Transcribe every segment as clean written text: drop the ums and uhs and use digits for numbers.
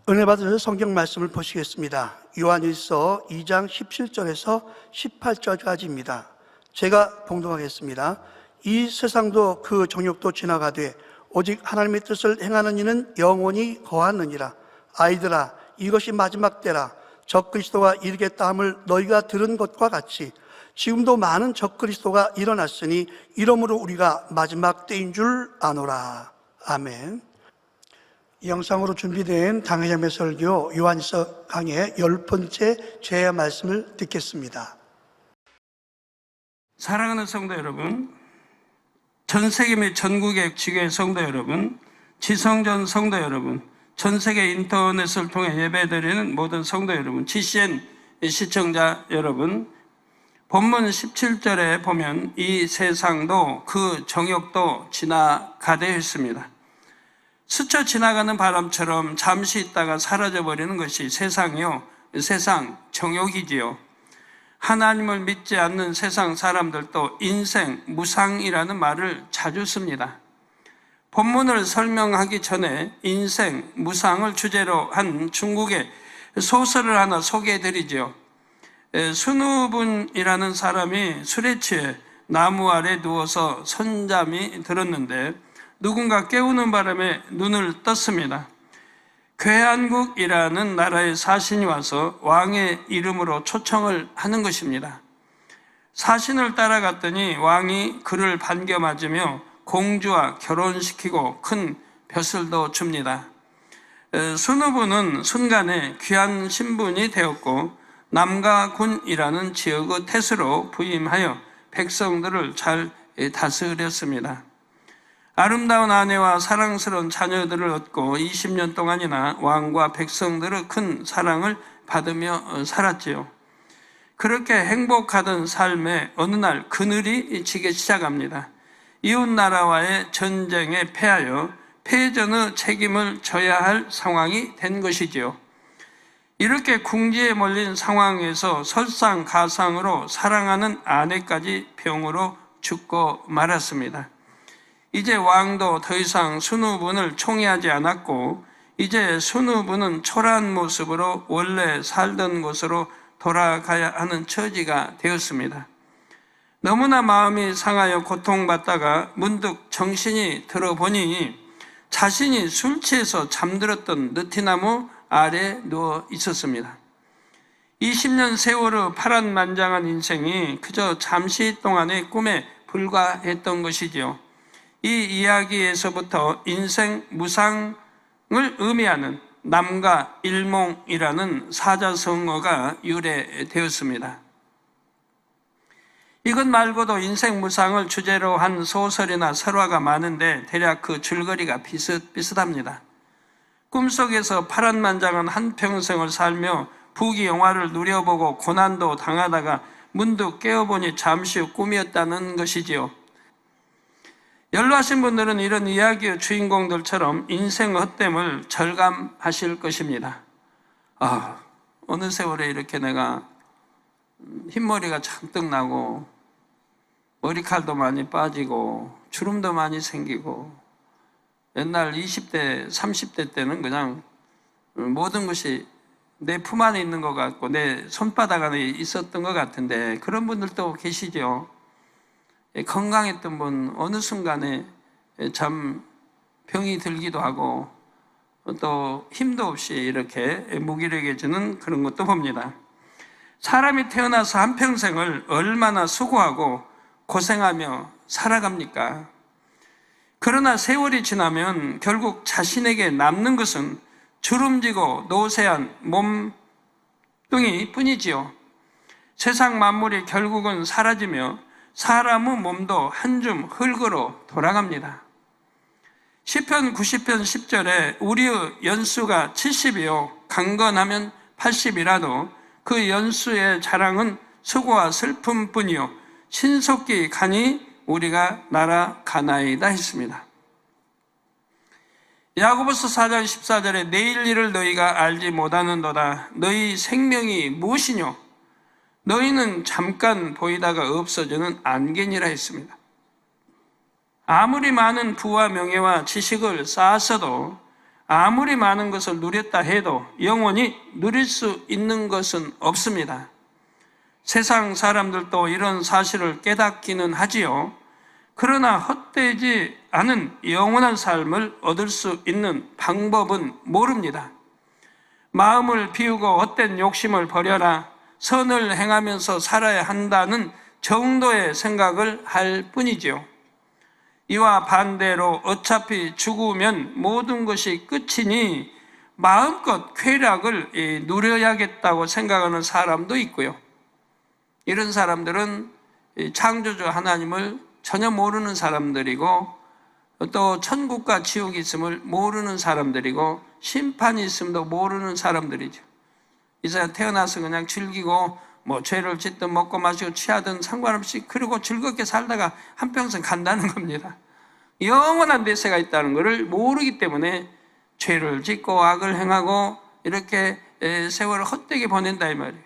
은혜 받으셔서 성경 말씀을 보시겠습니다. 요한일서 2장 17절에서 18절까지입니다. 제가 봉독하겠습니다. 이 세상도 그 정욕도 지나가되 오직 하나님의 뜻을 행하는 이는 영원히 거하느니라. 아이들아, 이것이 마지막 때라. 적그리스도가 이르겠다 함을 너희가 들은 것과 같이 지금도 많은 적그리스도가 일어났으니 이러므로 우리가 마지막 때인 줄 아노라. 아멘. 영상으로 준비된 당회장의 설교 요한일서 강의 10번째 제야 말씀을 듣겠습니다. 사랑하는 성도 여러분, 전 세계 및 전국의 지교회 성도 여러분, 지성전 성도 여러분, 전 세계 인터넷을 통해 예배드리는 모든 성도 여러분, GCN 시청자 여러분, 본문 17절에 보면 이 세상도 그 정욕도 지나가되 했습니다. 스쳐 지나가는 바람처럼 잠시 있다가 사라져버리는 것이 세상이요, 세상 정욕이지요. 하나님을 믿지 않는 세상 사람들도 인생, 무상이라는 말을 자주 씁니다. 본문을 설명하기 전에 인생, 무상을 주제로 한 중국의 소설을 하나 소개해드리죠. 순우분이라는 사람이 술에 취해 나무 아래 누워서 선잠이 들었는데 누군가 깨우는 바람에 눈을 떴습니다. 괴한국이라는 나라의 사신이 와서 왕의 이름으로 초청을 하는 것입니다. 사신을 따라갔더니 왕이 그를 반겨 맞으며 공주와 결혼시키고 큰 벼슬도 줍니다. 순우부는 순간에 귀한 신분이 되었고 남가군이라는 지역의 태수로 부임하여 백성들을 잘 다스렸습니다. 아름다운 아내와 사랑스러운 자녀들을 얻고 20년 동안이나 왕과 백성들의 큰 사랑을 받으며 살았지요. 그렇게 행복하던 삶에 어느 날 그늘이 지기 시작합니다. 이웃나라와의 전쟁에 패하여 패전의 책임을 져야 할 상황이 된 것이지요. 이렇게 궁지에 몰린 상황에서 설상가상으로 사랑하는 아내까지 병으로 죽고 말았습니다. 이제 왕도 더 이상 순우분을 총애하지 않았고 이제 순우분은 초라한 모습으로 원래 살던 곳으로 돌아가야 하는 처지가 되었습니다. 너무나 마음이 상하여 고통받다가 문득 정신이 들어보니 자신이 술 취해서 잠들었던 느티나무 아래 누워 있었습니다. 20년 세월의 파란만장한 인생이 그저 잠시 동안의 꿈에 불과했던 것이지요. 이 이야기에서부터 인생 무상을 의미하는 남가 일몽이라는 사자성어가 유래되었습니다. 이것 말고도 인생 무상을 주제로 한 소설이나 설화가 많은데 대략 그 줄거리가 비슷합니다. 꿈속에서 파란만장한 한평생을 살며 부귀영화를 누려보고 고난도 당하다가 문득 깨어보니 잠시 후 꿈이었다는 것이지요. 연로하신 분들은 이런 이야기의 주인공들처럼 인생 헛됨을 절감하실 것입니다. 어느 세월에 이렇게 내가 흰머리가 잔뜩 나고 머리칼도 많이 빠지고 주름도 많이 생기고 옛날 20대, 30대 때는 그냥 모든 것이 내 품 안에 있는 것 같고 내 손바닥 안에 있었던 것 같은데 그런 분들도 계시죠. 건강했던 분 어느 순간에 참 병이 들기도 하고 또 힘도 없이 이렇게 무기력해지는 그런 것도 봅니다. 사람이 태어나서 한평생을 얼마나 수고하고 고생하며 살아갑니까? 그러나 세월이 지나면 결국 자신에게 남는 것은 주름지고 노쇠한 몸뚱이 뿐이지요. 세상 만물이 결국은 사라지며 사람의 몸도 한 줌 흙으로 돌아갑니다. 시편 90편 10절에 우리의 연수가 70이요 강건하면 80이라도 그 연수의 자랑은 수고와 슬픔뿐이요 신속히 가니 우리가 날아가나이다 했습니다. 야고보서 4장 14절에 내일 일을 너희가 알지 못하는도다. 너희 생명이 무엇이뇨? 너희는 잠깐 보이다가 없어지는 안개니라 했습니다. 아무리 많은 부와 명예와 지식을 쌓았어도 아무리 많은 것을 누렸다 해도 영원히 누릴 수 있는 것은 없습니다. 세상 사람들도 이런 사실을 깨닫기는 하지요. 그러나 헛되지 않은 영원한 삶을 얻을 수 있는 방법은 모릅니다. 마음을 비우고 헛된 욕심을 버려라, 선을 행하면서 살아야 한다는 정도의 생각을 할 뿐이지요. 이와 반대로 어차피 죽으면 모든 것이 끝이니 마음껏 쾌락을 누려야겠다고 생각하는 사람도 있고요. 이런 사람들은 창조주 하나님을 전혀 모르는 사람들이고, 또 천국과 지옥이 있음을 모르는 사람들이고, 심판이 있음도 모르는 사람들이죠. 이 사람 태어나서 그냥 즐기고 뭐 죄를 짓든 먹고 마시고 취하든 상관없이 그러고 즐겁게 살다가 한평생 간다는 겁니다. 영원한 내세가 있다는 것을 모르기 때문에 죄를 짓고 악을 행하고 이렇게 세월을 헛되게 보낸다 이 말이에요.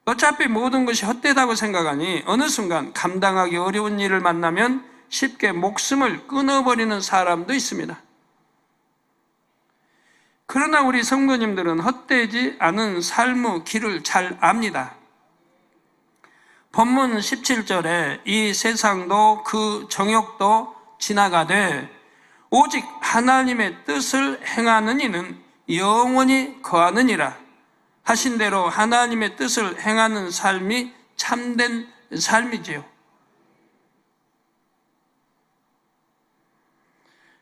어차피 모든 것이 헛되다고 생각하니 어느 순간 감당하기 어려운 일을 만나면 쉽게 목숨을 끊어버리는 사람도 있습니다. 그러나 우리 성도님들은 헛되지 않은 삶의 길을 잘 압니다. 본문 17절에 이 세상도 그 정욕도 지나가되 오직 하나님의 뜻을 행하는 이는 영원히 거하느니라 하신 대로 하나님의 뜻을 행하는 삶이 참된 삶이지요.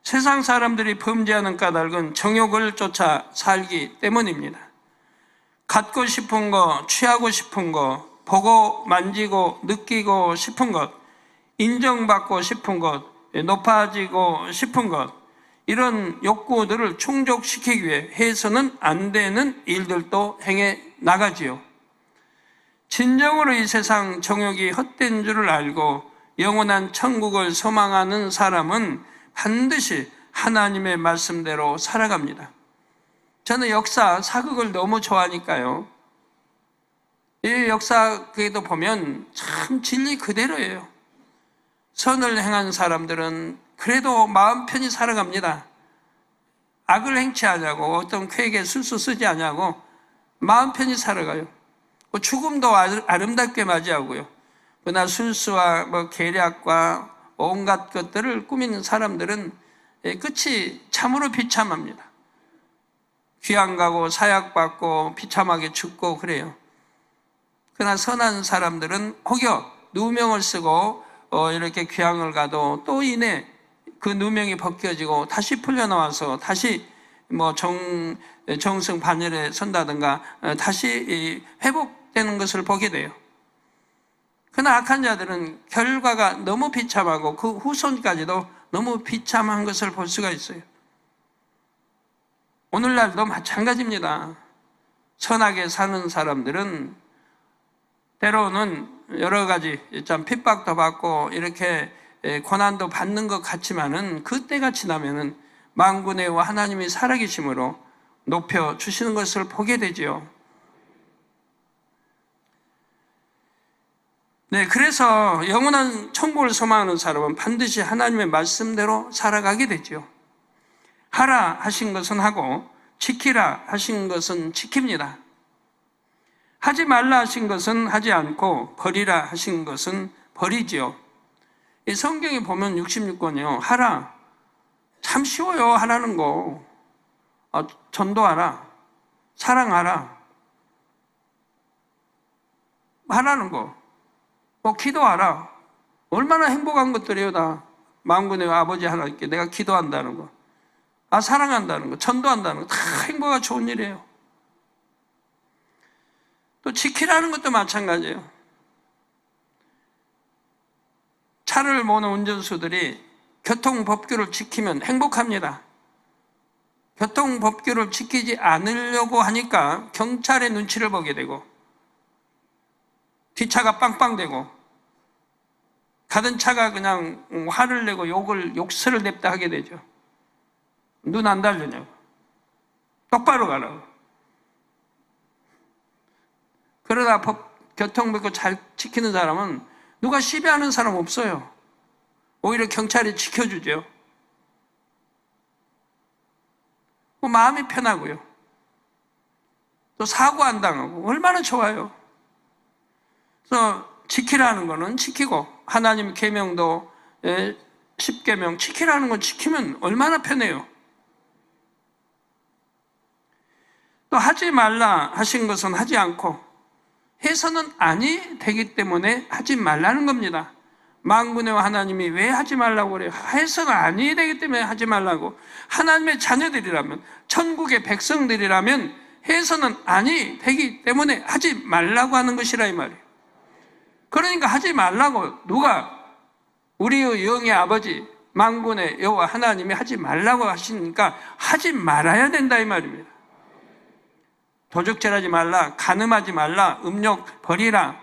세상 사람들이 범죄하는 까닭은 정욕을 쫓아 살기 때문입니다. 갖고 싶은 거, 취하고 싶은 거, 보고 만지고 느끼고 싶은 것, 인정받고 싶은 것, 높아지고 싶은 것, 이런 욕구들을 충족시키기 위해 해서는 안 되는 일들도 행해 나가지요. 진정으로 이 세상 정욕이 헛된 줄을 알고 영원한 천국을 소망하는 사람은 반드시 하나님의 말씀대로 살아갑니다. 저는 역사, 사극을 너무 좋아하니까요. 이 역사에도 보면 참 진리 그대로예요. 선을 행한 사람들은 그래도 마음 편히 살아갑니다. 악을 행치 않냐고, 어떤 쾌락에 술수 쓰지 않냐고 마음 편히 살아가요. 죽음도 아름답게 맞이하고요. 그러나 술수와 계략과 온갖 것들을 꾸미는 사람들은 끝이 참으로 비참합니다. 귀양 가고 사약받고 비참하게 죽고 그래요. 그러나 선한 사람들은 혹여 누명을 쓰고 이렇게 귀양을 가도 또 이내 그 누명이 벗겨지고 다시 풀려나와서 다시 정승 반열에 선다든가 다시 회복되는 것을 보게 돼요. 그러나 악한 자들은 결과가 너무 비참하고 그 후손까지도 너무 비참한 것을 볼 수가 있어요. 오늘날도 마찬가지입니다. 선하게 사는 사람들은 때로는 여러 가지 참 핍박도 받고 이렇게 고난도 받는 것 같지만은 그 때가 지나면은 만군의 여호와 하나님이 살아계심으로 높여주시는 것을 보게 되지요. 네, 그래서 영원한 천국을 소망하는 사람은 반드시 하나님의 말씀대로 살아가게 되지요. 하라 하신 것은 하고 지키라 하신 것은 지킵니다. 하지 말라 하신 것은 하지 않고 버리라 하신 것은 버리지요. 이 성경에 보면 66권이요. 하라. 참 쉬워요. 하라는 거. 전도하라. 사랑하라. 하라는 거. 기도하라. 얼마나 행복한 것들이에요, 다. 만군의 아버지 하나님께 내가 기도한다는 거. 사랑한다는 거. 전도한다는 거. 다 행복하고 좋은 일이에요. 또 지키라는 것도 마찬가지예요. 차를 모는 운전수들이 교통법규를 지키면 행복합니다. 교통법규를 지키지 않으려고 하니까 경찰의 눈치를 보게 되고 뒷차가 빵빵대고 가던 차가 그냥 화를 내고 욕설을 냅다 하게 되죠. 눈 안 달려냐고. 똑바로 가라고. 그러다 교통법규 잘 지키는 사람은 누가 시비하는 사람 없어요. 오히려 경찰이 지켜주죠. 마음이 편하고요. 또 사고 안 당하고 얼마나 좋아요. 그래서 지키라는 거는 지키고 하나님 계명도 10계명 지키라는 건 지키면 얼마나 편해요. 또 하지 말라 하신 것은 하지 않고 해서는 아니 되기 때문에 하지 말라는 겁니다. 만군의 하나님이 왜 하지 말라고 그래요? 해서는 아니 되기 때문에 하지 말라고. 하나님의 자녀들이라면, 천국의 백성들이라면 해서는 아니 되기 때문에 하지 말라고 하는 것이라 이 말이에요. 그러니까 하지 말라고 누가? 우리의 영의 아버지 만군의 여호와 하나님이 하지 말라고 하시니까 하지 말아야 된다 이 말입니다. 도적질하지 말라, 간음하지 말라, 음욕 버리라,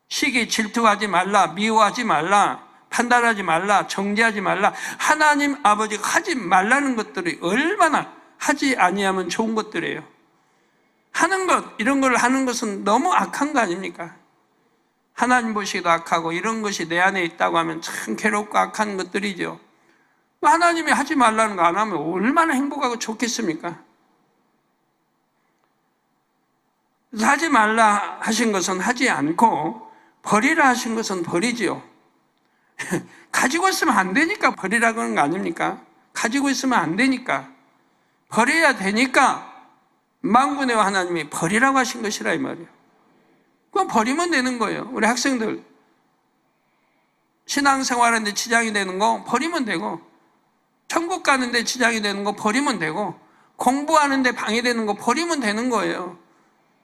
시기 질투하지 말라, 미워하지 말라, 판단하지 말라, 정죄하지 말라. 하나님 아버지가 하지 말라는 것들이 얼마나 하지 아니하면 좋은 것들이에요. 하는 것, 이런 걸 하는 것은 너무 악한 거 아닙니까? 하나님 보시기도 악하고 이런 것이 내 안에 있다고 하면 참 괴롭고 악한 것들이죠. 하나님이 하지 말라는 거 안 하면 얼마나 행복하고 좋겠습니까? 그래서 하지 말라 하신 것은 하지 않고 버리라 하신 것은 버리지요. 가지고 있으면 안 되니까 버리라고 하는 거 아닙니까? 가지고 있으면 안 되니까 버려야 되니까 만군의 하나님이 버리라고 하신 것이라 이 말이에요. 그럼 버리면 되는 거예요. 우리 학생들 신앙생활하는데 지장이 되는 거 버리면 되고, 천국 가는데 지장이 되는 거 버리면 되고, 공부하는데 방해되는 거 버리면 되는 거예요.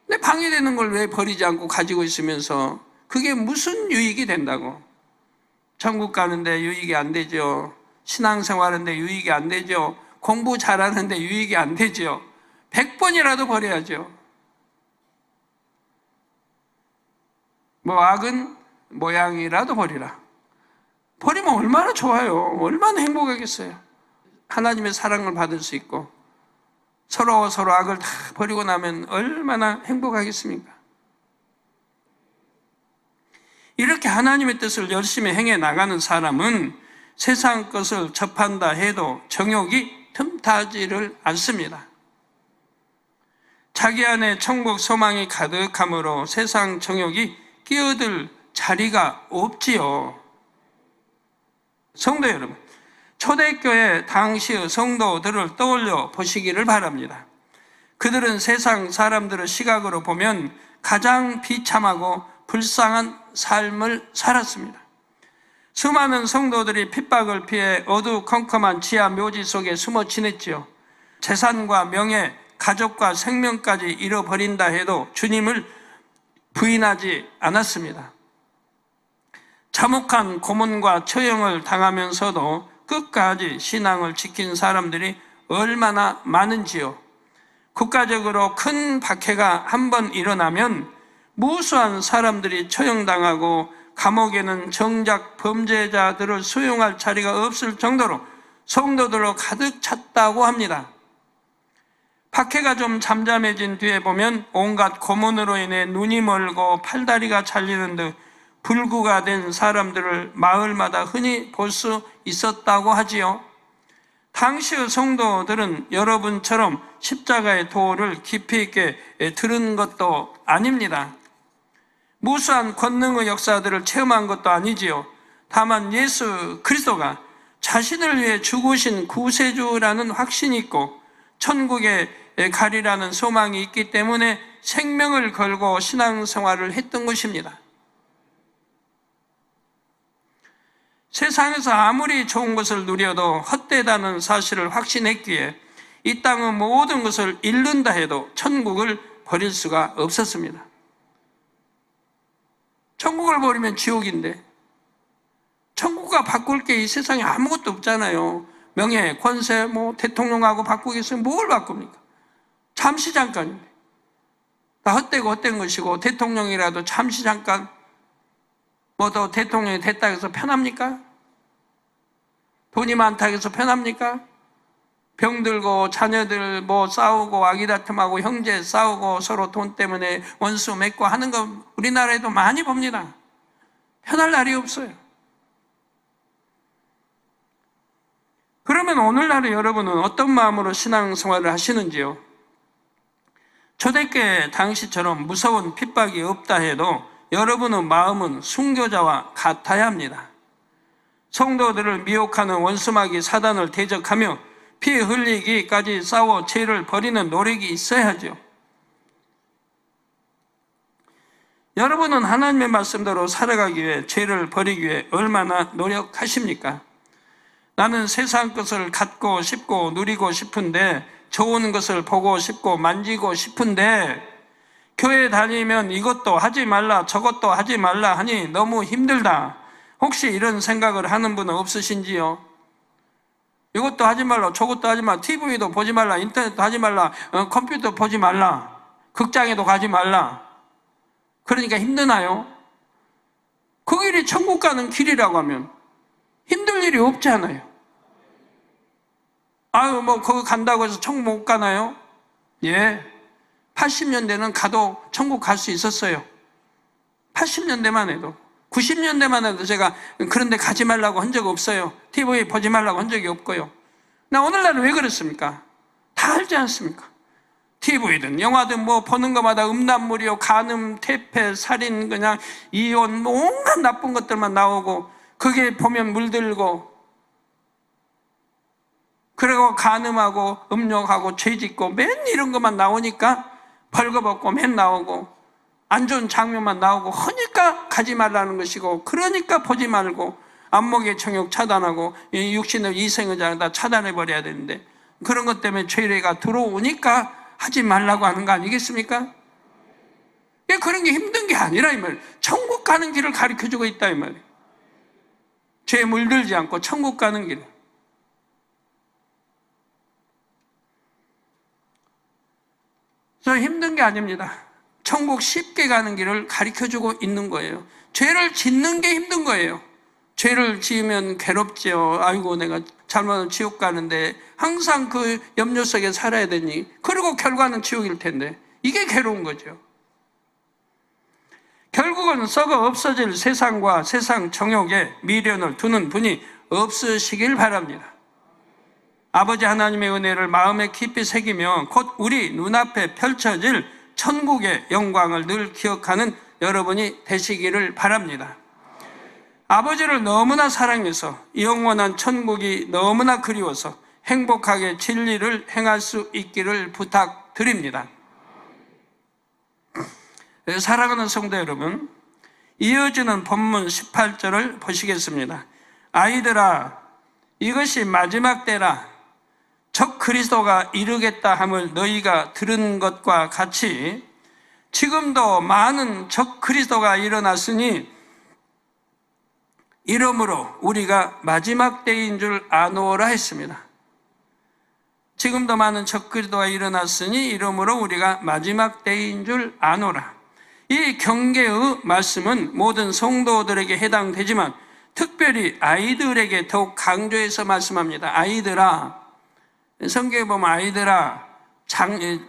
근데 방해되는 걸 왜 버리지 않고 가지고 있으면서 그게 무슨 유익이 된다고? 천국 가는데 유익이 안 되죠. 신앙생활하는데 유익이 안 되죠. 공부 잘하는데 유익이 안 되죠. 100번이라도 버려야죠. 뭐 악은 모양이라도 버리라. 버리면 얼마나 좋아요. 얼마나 행복하겠어요. 하나님의 사랑을 받을 수 있고 서로 악을 다 버리고 나면 얼마나 행복하겠습니까? 이렇게 하나님의 뜻을 열심히 행해 나가는 사람은 세상 것을 접한다 해도 정욕이 틈타지를 않습니다. 자기 안에 천국 소망이 가득함으로 세상 정욕이 끼어들 자리가 없지요. 성도 여러분, 초대교회 당시의 성도들을 떠올려 보시기를 바랍니다. 그들은 세상 사람들의 시각으로 보면 가장 비참하고 불쌍한 삶을 살았습니다. 수많은 성도들이 핍박을 피해 어두컴컴한 지하 묘지 속에 숨어 지냈지요. 재산과 명예, 가족과 생명까지 잃어버린다 해도 주님을 부인하지 않았습니다. 참혹한 고문과 처형을 당하면서도 끝까지 신앙을 지킨 사람들이 얼마나 많은지요. 국가적으로 큰 박해가 한번 일어나면 무수한 사람들이 처형당하고 감옥에는 정작 범죄자들을 수용할 자리가 없을 정도로 성도들로 가득 찼다고 합니다. 박해가 좀 잠잠해진 뒤에 보면 온갖 고문으로 인해 눈이 멀고 팔다리가 잘리는 듯 불구가 된 사람들을 마을마다 흔히 볼 수 있었다고 하지요. 당시의 성도들은 여러분처럼 십자가의 도를 깊이 있게 들은 것도 아닙니다. 무수한 권능의 역사들을 체험한 것도 아니지요. 다만 예수 그리스도가 자신을 위해 죽으신 구세주라는 확신이 있고 천국에 가리라는 소망이 있기 때문에 생명을 걸고 신앙생활을 했던 것입니다. 세상에서 아무리 좋은 것을 누려도 헛되다는 사실을 확신했기에 이 땅의 모든 것을 잃는다 해도 천국을 버릴 수가 없었습니다. 천국을 버리면 지옥인데 천국과 바꿀 게 이 세상에 아무것도 없잖아요. 명예, 권세, 대통령하고 바꾸겠어요? 뭘 바꿉니까? 잠시 잠깐인데. 다 헛되고 헛된 것이고 대통령이라도 잠시 잠깐 더 대통령이 됐다 해서 편합니까? 돈이 많다 해서 편합니까? 병들고 자녀들 싸우고 아기다툼하고 형제 싸우고 서로 돈 때문에 원수 맺고 하는 거 우리나라에도 많이 봅니다. 편할 날이 없어요. 그러면 오늘날의 여러분은 어떤 마음으로 신앙생활을 하시는지요? 초대교회 당시처럼 무서운 핍박이 없다 해도 여러분의 마음은 순교자와 같아야 합니다. 성도들을 미혹하는 원수마귀 사단을 대적하며 피 흘리기까지 싸워 죄를 버리는 노력이 있어야죠. 여러분은 하나님의 말씀대로 살아가기 위해 죄를 버리기 위해 얼마나 노력하십니까? 나는 세상 것을 갖고 싶고 누리고 싶은데, 좋은 것을 보고 싶고 만지고 싶은데, 교회 다니면 이것도 하지 말라 저것도 하지 말라 하니 너무 힘들다. 혹시 이런 생각을 하는 분은 없으신지요? 이것도 하지 말라 저것도 하지 말라, TV도 보지 말라, 인터넷도 하지 말라, 컴퓨터 보지 말라, 극장에도 가지 말라. 그러니까 힘드나요? 그 길이 천국 가는 길이라고 하면 힘들 일이 없잖아요. 아유, 뭐 거기 간다고 해서 천국 못 가나요? 예, 80년대는 가도 천국 갈 수 있었어요. 80년대만 해도. 90년대만 해도 제가 그런 데 가지 말라고 한 적 없어요. TV 보지 말라고 한 적이 없고요. 나 오늘날은 왜 그렇습니까? 다 알지 않습니까? TV든 영화든 뭐 보는 것마다 음란물이요, 간음, 퇴폐, 살인, 그냥 이혼, 뭐 온갖 나쁜 것들만 나오고, 그게 보면 물들고, 그리고 간음하고 음욕하고 죄짓고 맨 이런 것만 나오니까 벌거벗고 맨 나오고 안 좋은 장면만 나오고 하니까 가지 말라는 것이고, 그러니까 보지 말고 안목의 정욕 차단하고 육신의 이생의장 다 차단해 버려야 되는데, 그런 것 때문에 죄가 들어오니까 하지 말라고 하는 거 아니겠습니까? 그런 게 힘든 게 아니라 이 말이에요. 천국 가는 길을 가르쳐주고 있다 이 말이에요. 죄에 물들지 않고 천국 가는 길. 저 힘든 게 아닙니다. 천국 쉽게 가는 길을 가르쳐주고 있는 거예요. 죄를 짓는 게 힘든 거예요. 죄를 지으면 괴롭죠. 아이고 내가 잘못하면 지옥 가는데, 항상 그 염려 속에 살아야 되니, 그리고 결과는 지옥일 텐데, 이게 괴로운 거죠. 결국은 썩어 없어질 세상과 세상 정욕에 미련을 두는 분이 없으시길 바랍니다. 아버지 하나님의 은혜를 마음에 깊이 새기며 곧 우리 눈앞에 펼쳐질 천국의 영광을 늘 기억하는 여러분이 되시기를 바랍니다. 아버지를 너무나 사랑해서 영원한 천국이 너무나 그리워서 행복하게 진리를 행할 수 있기를 부탁드립니다. 사랑하는 성도 여러분, 이어지는 본문 18절을 보시겠습니다. 아이들아, 이것이 마지막 때라. 적 그리스도가 이르겠다 함을 너희가 들은 것과 같이 지금도 많은 적 그리스도가 일어났으니 이러므로 우리가 마지막 때인 줄 아노라 했습니다. 지금도 많은 적 그리스도가 일어났으니 이러므로 우리가 마지막 때인 줄 아노라. 이 경계의 말씀은 모든 성도들에게 해당되지만 특별히 아이들에게 더욱 강조해서 말씀합니다. 아이들아, 성경에 보면 아이들아,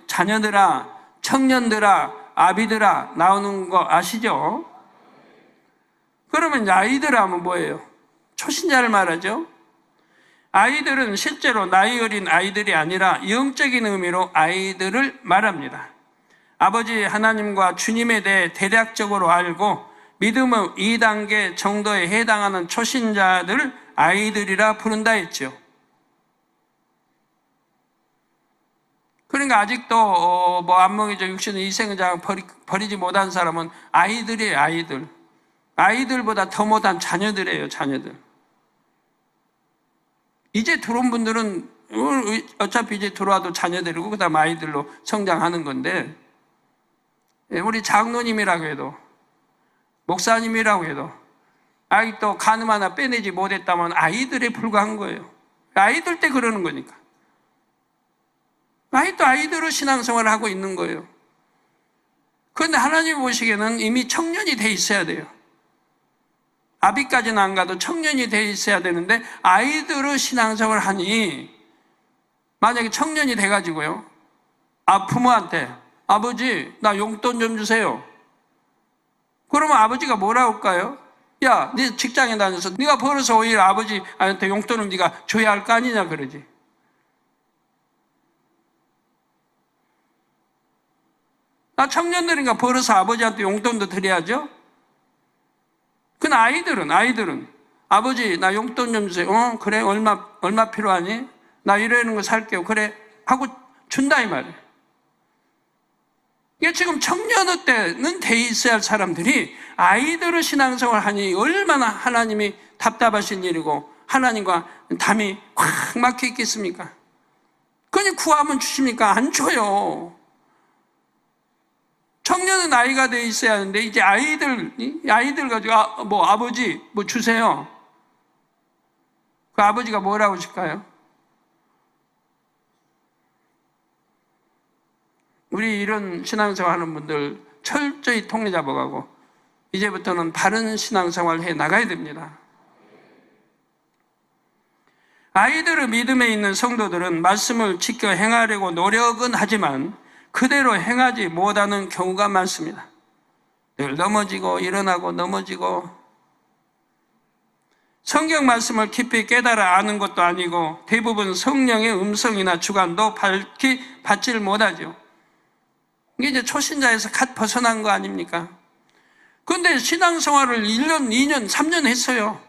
자녀들아, 청년들아, 아비들아 나오는 거 아시죠? 그러면 이제 아이들아 하면 뭐예요? 초신자를 말하죠. 아이들은 실제로 나이 어린 아이들이 아니라 영적인 의미로 아이들을 말합니다. 아버지 하나님과 주님에 대해 대략적으로 알고 믿음의 2단계 정도에 해당하는 초신자들을 아이들이라 부른다 했죠. 그러니까 아직도 뭐 안목이죠, 육신의 이생의장 버리지 못한 사람은 아이들이에요. 아이들. 아이들보다 더 못한 자녀들이에요. 자녀들. 이제 들어온 분들은 어차피 이제 들어와도 자녀들이고 그다음 아이들로 성장하는 건데, 우리 장로님이라고 해도 목사님이라고 해도 아직도 간음 하나 빼내지 못했다면 아이들에 불과한 거예요. 아이들 때 그러는 거니까. 아직도 아이들로 신앙생활을 하고 있는 거예요. 그런데 하나님 보시기에는 이미 청년이 돼 있어야 돼요. 아비까지는 안 가도 청년이 돼 있어야 되는데 아이들로 신앙생활을 하니, 만약에 청년이 돼가지고요, 부모한테 아버지 나 용돈 좀 주세요. 그러면 아버지가 뭐라고 할까요? 야, 네 직장에 다녀서 네가 벌어서 오히려 아버지한테 용돈을 네가 줘야 할 거 아니냐 그러지. 나 청년들인가 벌어서 아버지한테 용돈도 드려야죠. 근데 아이들은 아버지 나 용돈 좀 주세요. 그래 얼마 필요하니? 나 이러는 거 살게요. 그래 하고 준다 이 말이에요. 이게 지금 청년의 때는 돼 있어야 할 사람들이 아이들의 신앙생활을 하니 얼마나 하나님이 답답하신 일이고 하나님과 담이 확 막혀 있겠습니까? 그냥 구하면 주십니까? 안 줘요. 청년은 나이가 돼 있어야 하는데 이제 아이들 가지고 뭐 아버지 뭐 주세요. 그 아버지가 뭐라고 하실까요? 우리 이런 신앙생활 하는 분들 철저히 통례 잡아가고 이제부터는 바른 신앙생활을 해 나가야 됩니다. 아이들의 믿음에 있는 성도들은 말씀을 지켜 행하려고 노력은 하지만 그대로 행하지 못하는 경우가 많습니다. 늘 넘어지고 일어나고 넘어지고 성경 말씀을 깊이 깨달아 아는 것도 아니고 대부분 성령의 음성이나 주관도 밝히 받지를 못하죠. 이게 이제 초신자에서 갓 벗어난 거 아닙니까? 그런데 신앙생활을 1년, 2년, 3년 했어요.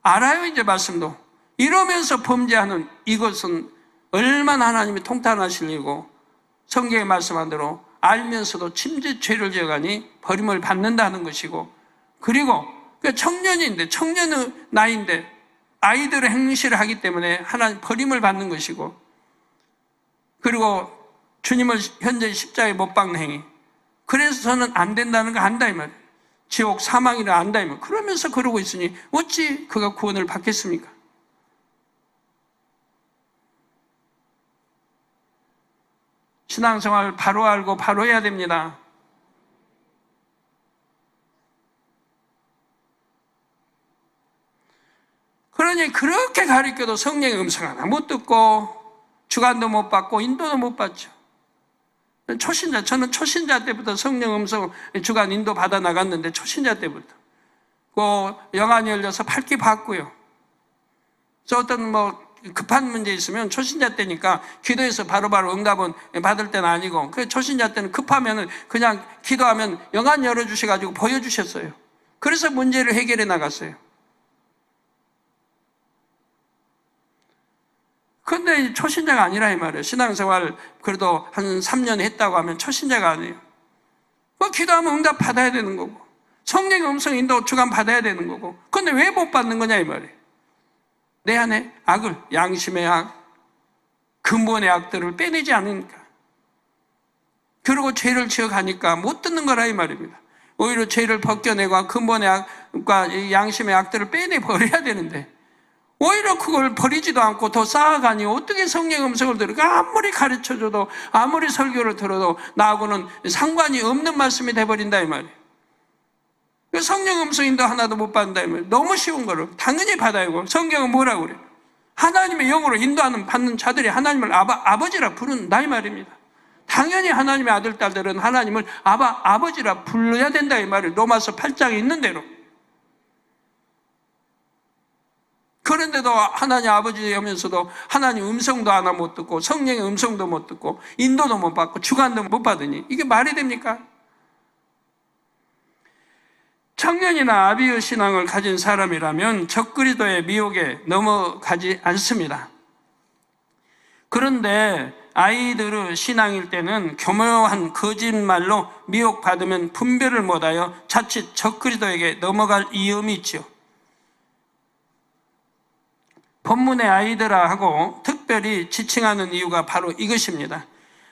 알아요 이제 말씀도. 이러면서 범죄하는 이것은 얼마나 하나님이 통탄하실 일이고 성경의 말씀한 대로 알면서도 침짓 죄를 지어가니 버림을 받는다는 것이고 그리고 청년인데 청년의 나이인데 아이들의 행실을 하기 때문에 하나님 버림을 받는 것이고 그리고 주님을 현재 십자가에 못 박는 행위 그래서는 안 된다는 거 안다 이 말이에요. 지옥 사망이라 안다 이 말이에요. 그러면서 그러고 있으니 어찌 그가 구원을 받겠습니까? 신앙생활 바로 알고 바로 해야 됩니다. 그러니 그렇게 가르쳐도 성령의 음성 하나 못 듣고 주관도 못 받고 인도도 못 받죠. 저는 초신자 때부터 성령 음성 주관 인도 받아 나갔는데 초신자 때부터 그 영안이 열려서 밝게 받고요. 저 어떤 뭐 급한 문제 있으면 초신자 때니까 기도해서 바로바로 응답은 받을 때는 아니고 그 초신자 때는 급하면은 그냥 기도하면 영안 열어주셔가지고 보여주셨어요. 그래서 문제를 해결해 나갔어요. 그런데 초신자가 아니라 이 말이에요. 신앙생활 그래도 한 3년 했다고 하면 초신자가 아니에요. 뭐 기도하면 응답 받아야 되는 거고 성령의 음성 인도 주관 받아야 되는 거고 그런데 왜 못 받는 거냐 이 말이에요. 내 안에 악을 양심의 악, 근본의 악들을 빼내지 않으니까 그리고 죄를 지어가니까 못 듣는 거라 이 말입니다. 오히려 죄를 벗겨내고 근본의 악과 양심의 악들을 빼내버려야 되는데 오히려 그걸 버리지도 않고 더 쌓아가니 어떻게 성령의 음성을 들을까? 아무리 가르쳐줘도 아무리 설교를 들어도 나하고는 상관이 없는 말씀이 돼버린다 이 말이에요. 성령 음성인도 하나도 못 받는다 이 말이에요. 너무 쉬운 거를 당연히 받아야 하고 성경은 뭐라고 그래요? 하나님의 영으로 인도하는 받는 자들이 하나님을 아버지라 부른다 이 말입니다. 당연히 하나님의 아들 딸들은 하나님을 아버지라 불러야 된다 이 말이에요. 로마서 8장에 있는 대로. 그런데도 하나님 아버지면서도 하나님 음성도 하나 못 듣고 성령의 음성도 못 듣고 인도도 못 받고 주관도 못 받으니 이게 말이 됩니까? 청년이나 아비의 신앙을 가진 사람이라면 적그리스도의 미혹에 넘어가지 않습니다. 그런데 아이들의 신앙일 때는 교묘한 거짓말로 미혹받으면 분별을 못하여 자칫 적그리스도에게 넘어갈 위험이 있죠. 본문의 아이들아 하고 특별히 지칭하는 이유가 바로 이것입니다.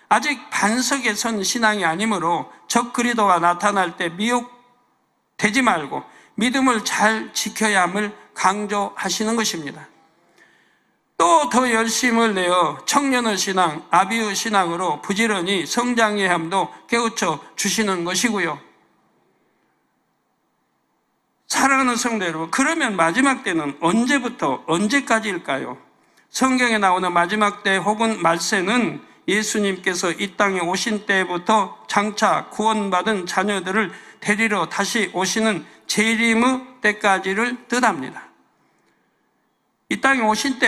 아직 반석에 선 신앙이 아니므로 적그리스도가 나타날 때 미혹되지 말고 믿음을 잘 지켜야 함을 강조하시는 것입니다. 또 더 열심을 내어 청년의 신앙, 아비의 신앙으로 부지런히 성장해야 함도 깨우쳐 주시는 것이고요. 사랑하는 성도 여러분, 그러면 마지막 때는 언제부터 언제까지일까요? 성경에 나오는 마지막 때 혹은 말세는 예수님께서 이 땅에 오신 때부터 장차 구원받은 자녀들을 데리러 다시 오시는 재림의 때까지를 뜻합니다. 이 땅에 오신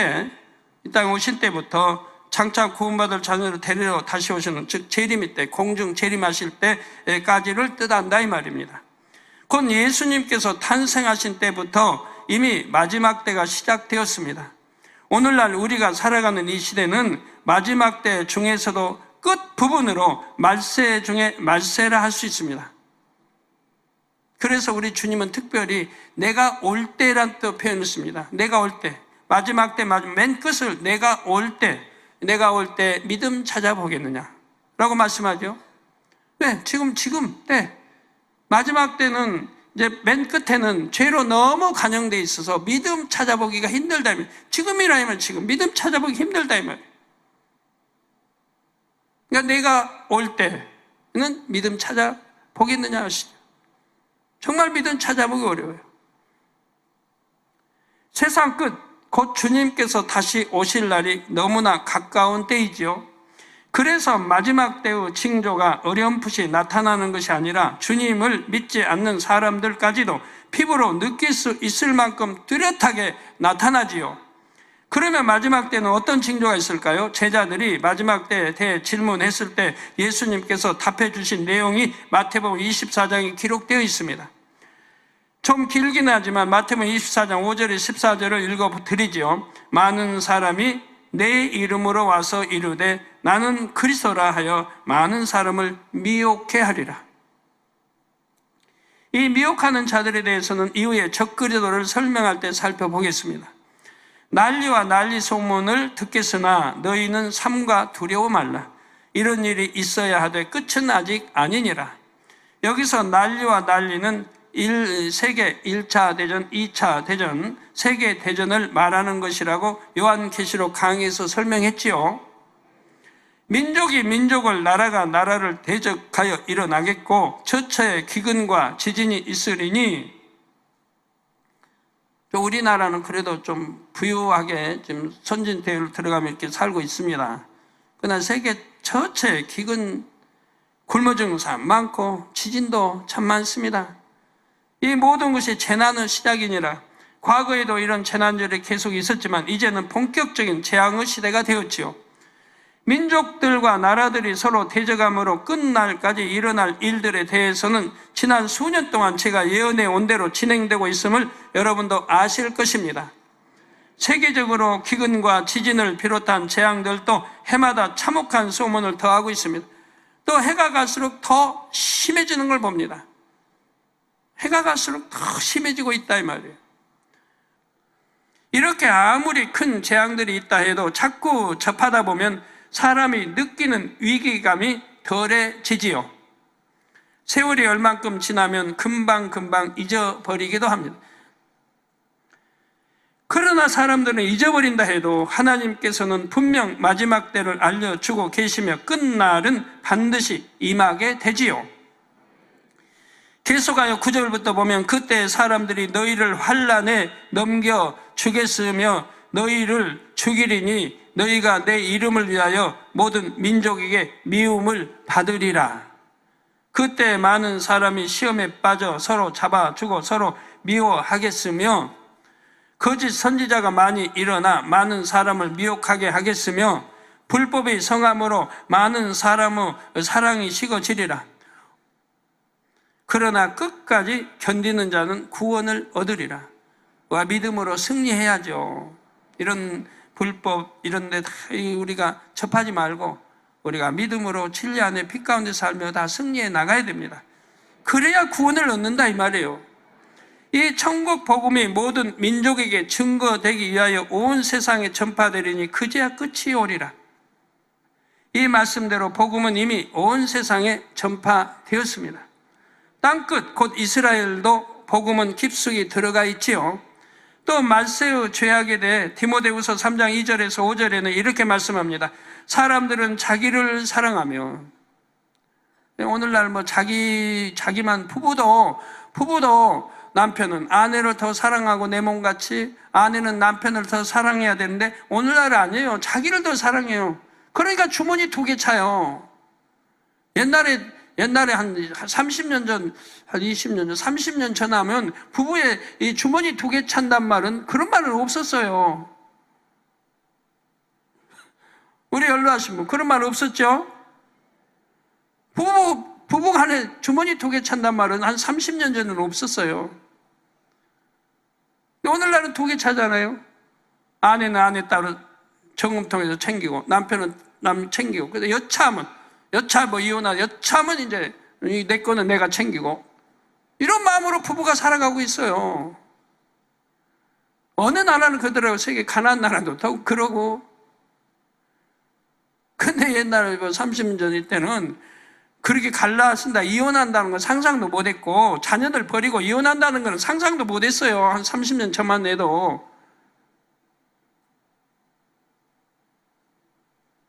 때부터 장차 구원받을 자녀를 데리러 다시 오시는, 즉 재림의 때, 공중 재림하실 때까지를 뜻한다 이 말입니다. 곧 예수님께서 탄생하신 때부터 이미 마지막 때가 시작되었습니다. 오늘날 우리가 살아가는 이 시대는 마지막 때 중에서도 끝 부분으로 말세 중에 말세라 할 수 있습니다. 그래서 우리 주님은 특별히 내가 올 때란 또 표현을 씁니다. 내가 올 때, 마지막 때, 맨 끝을 내가 올 때 믿음 찾아보겠느냐 라고 말씀하죠. 네, 지금 네. 마지막 때는 이제 맨 끝에는 죄로 너무 간영되어 있어서 믿음 찾아보기가 힘들다면, 지금이라면 지금 믿음 찾아보기 힘들다면, 그러니까 내가 올 때는 믿음 찾아보겠느냐 하시죠. 정말 믿음 찾아보기 어려워요. 세상 끝, 곧 주님께서 다시 오실 날이 너무나 가까운 때이지요. 그래서 마지막 때의 징조가 어렴풋이 나타나는 것이 아니라 주님을 믿지 않는 사람들까지도 피부로 느낄 수 있을 만큼 뚜렷하게 나타나지요. 그러면 마지막 때는 어떤 징조가 있을까요? 제자들이 마지막 때에 대해 질문했을 때 예수님께서 답해 주신 내용이 마태복음 24장에 기록되어 있습니다. 좀 길긴 하지만 마태복음 24장 5절에 14절을 읽어드리지요. 많은 사람이 내 이름으로 와서 이르되 나는 그리스도라 하여 많은 사람을 미혹해 하리라. 이 미혹하는 자들에 대해서는 이후에 적그리스도를 설명할 때 살펴보겠습니다. 난리와 난리 소문을 듣겠으나 너희는 삼가 두려워 말라. 이런 일이 있어야 하되 끝은 아직 아니니라. 여기서 난리와 난리는 세계 1차 대전, 2차 대전, 세계 대전을 말하는 것이라고 요한계시록 강의에서 설명했지요. 민족이 민족을, 나라가 나라를 대적하여 일어나겠고 처처에 기근과 지진이 있으리니, 우리나라는 그래도 좀 부유하게 지금 선진 대열로 들어가면 이렇게 살고 있습니다. 그러나 세계 처처에 기근, 굶어 죽는 사람 많고 지진도 참 많습니다. 이 모든 것이 재난의 시작이니라. 과거에도 이런 재난들이 계속 있었지만 이제는 본격적인 재앙의 시대가 되었지요. 민족들과 나라들이 서로 대적함으로 끝날까지 일어날 일들에 대해서는 지난 수년 동안 제가 예언해 온 대로 진행되고 있음을 여러분도 아실 것입니다. 세계적으로 기근과 지진을 비롯한 재앙들도 해마다 참혹한 소문을 더하고 있습니다. 또 해가 갈수록 더 심해지는 걸 봅니다. 해가 갈수록 더 심해지고 있다 이 말이에요. 이렇게 아무리 큰 재앙들이 있다 해도 자꾸 접하다 보면 사람이 느끼는 위기감이 덜해지지요. 세월이 얼만큼 지나면 금방 잊어버리기도 합니다. 그러나 사람들은 잊어버린다 해도 하나님께서는 분명 마지막 때를 알려주고 계시며 끝날은 반드시 임하게 되지요. 계속하여 9절부터 보면 그때 사람들이 너희를 환난에 넘겨 주겠으며 너희를 죽이리니 너희가 내 이름을 위하여 모든 민족에게 미움을 받으리라. 그때 많은 사람이 시험에 빠져 서로 잡아주고 서로 미워하겠으며 거짓 선지자가 많이 일어나 많은 사람을 미혹하게 하겠으며 불법의 성함으로 많은 사람의 사랑이 식어지리라. 그러나 끝까지 견디는 자는 구원을 얻으리라. 와, 믿음으로 승리해야죠. 이런 불법 이런 데 다 우리가 접하지 말고 우리가 믿음으로 진리 안에 빛 가운데 살며 다 승리해 나가야 됩니다. 그래야 구원을 얻는다 이 말이에요. 이 천국 복음이 모든 민족에게 증거되기 위하여 온 세상에 전파되리니 그제야 끝이 오리라. 이 말씀대로 복음은 이미 온 세상에 전파되었습니다. 땅끝 곧 이스라엘도 복음은 깊숙이 들어가 있지요. 또 말세의 죄악에 대해 디모데후서 3장 2절에서 5절에는 이렇게 말씀합니다. 사람들은 자기를 사랑하며, 오늘날 자기만 부부도 남편은 아내를 더 사랑하고 내 몸같이 아내는 남편을 더 사랑해야 되는데 오늘날 아니에요. 자기를 더 사랑해요. 그러니까 주머니 2개 차요. 옛날에 옛날에 한 30년 전, 한 20년 전, 30년 전 하면 부부의 이 주머니 2개 찬단 말은 그런 말은 없었어요. 우리 연로하신 분, 그런 말 없었죠? 부부 간에 주머니 2개 찬단 말은 한 30년 전에는 없었어요. 오늘날은 2개 차잖아요. 아내는 아내 따로 정금통에서 챙기고, 남편은 남 챙기고. 근데 여차하면 이제 내 거는 내가 챙기고. 이런 마음으로 부부가 살아가고 있어요. 어느 나라는 그러더라고요. 세계 가난한 나라도 더 그러고. 근데 옛날에 30년 전 때는 그렇게 갈라쓴다, 이혼한다는 건 상상도 못했고, 자녀들 버리고 이혼한다는 건 상상도 못했어요. 한 30년 전만 해도.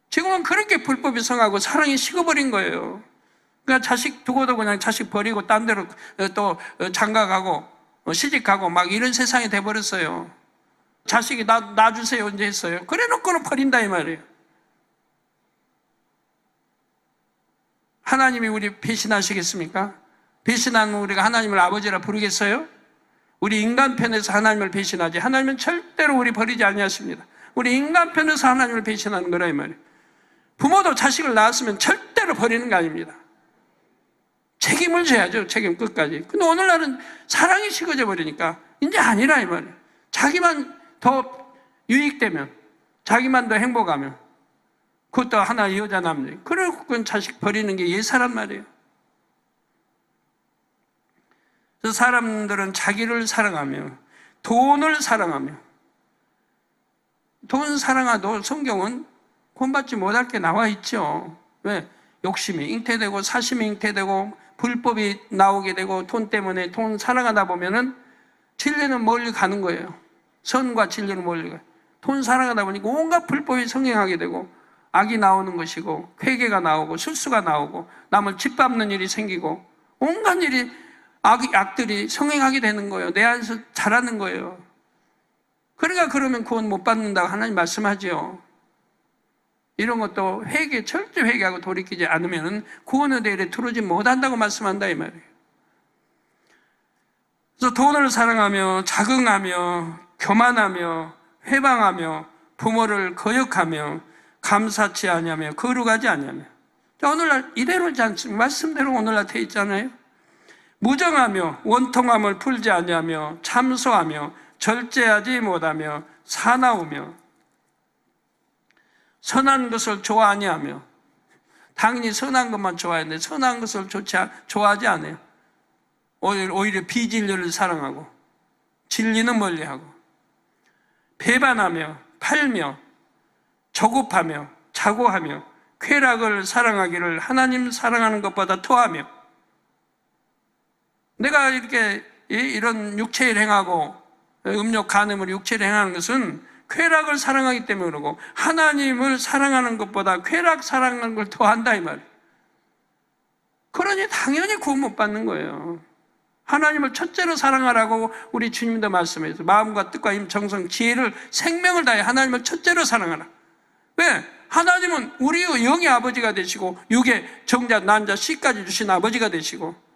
지금은 그렇게 불법이 성하고 사랑이 식어버린 거예요. 그러니까 자식 두고도 그냥 자식 버리고 딴 데로 또 장가가고 시집가고 막 이런 세상이 돼버렸어요. 자식이 놔주세요 언제 했어요? 그래 놓고는 버린다 이 말이에요. 하나님이 우리 배신하시겠습니까? 배신하면 우리가 하나님을 아버지라 부르겠어요? 우리 인간 편에서 하나님을 배신하지, 하나님은 절대로 우리 버리지 아니하십니다. 우리 인간 편에서 하나님을 배신하는 거라 이 말이에요. 부모도 자식을 낳았으면 절대로 버리는 거 아닙니다. 책임을 져야죠. 책임 끝까지. 근데 오늘날은 사랑이 식어져 버리니까 이제 아니라 이 말이에요. 자기만 더 유익되면, 자기만 더 행복하면, 그것도 하나 여자 남자, 그러고 그건 자식 버리는 게 예사란 말이에요. 그래서 사람들은 자기를 사랑하며 돈을 사랑하며, 돈 사랑하도 성경은 구원받지 못할 게 나와 있죠. 왜? 욕심이 잉태되고 사심이 잉태되고 불법이 나오게 되고, 돈 때문에 돈 사랑하다 보면은 진리는 멀리 가는 거예요. 선과 진리는 멀리 가요. 돈 사랑하다 보니까 온갖 불법이 성행하게 되고 악이 나오는 것이고, 회개가 나오고 술수가 나오고 남을 짓밟는 일이 생기고 온갖 일이 악들이 성행하게 되는 거예요. 내 안에서 자라는 거예요. 그러니까 그러면 구원 못 받는다고 하나님 말씀하죠. 이런 것도 철저히 회개하고 돌이키지 않으면 구원의 대열에 들어오지 못한다고 말씀한다 이 말이에요. 그래서 돈을 사랑하며 자긍하며 교만하며 회방하며 부모를 거역하며 감사치 아니하며 거룩하지 아니하며. 오늘날 이대로지 않습니까? 말씀대로 오늘날 돼 있잖아요. 무정하며 원통함을 풀지 아니하며 참소하며 절제하지 못하며 사나우며 선한 것을 좋아하니 하며. 당연히 선한 것만 좋아했는데 선한 것을 좋아하지 않아요. 오히려 비진리를 사랑하고 진리는 멀리하고, 배반하며 팔며 조급하며 자고하며 쾌락을 사랑하기를 하나님 사랑하는 것보다 더하며. 내가 이렇게 이런 육체를 행하고 음욕 간음으로 육체를 행하는 것은 쾌락을 사랑하기 때문에 그러고, 하나님을 사랑하는 것보다 쾌락 사랑하는 걸 더한다 이 말이에요. 그러니 당연히 구원 못 받는 거예요. 하나님을 첫째로 사랑하라고 우리 주님도 말씀해서 마음과 뜻과 힘, 정성, 지혜를, 생명을 다해 하나님을 첫째로 사랑하라. 왜? 하나님은 우리의 영의 아버지가 되시고 육의 정자, 난자, 씨까지 주신 아버지가 되시고,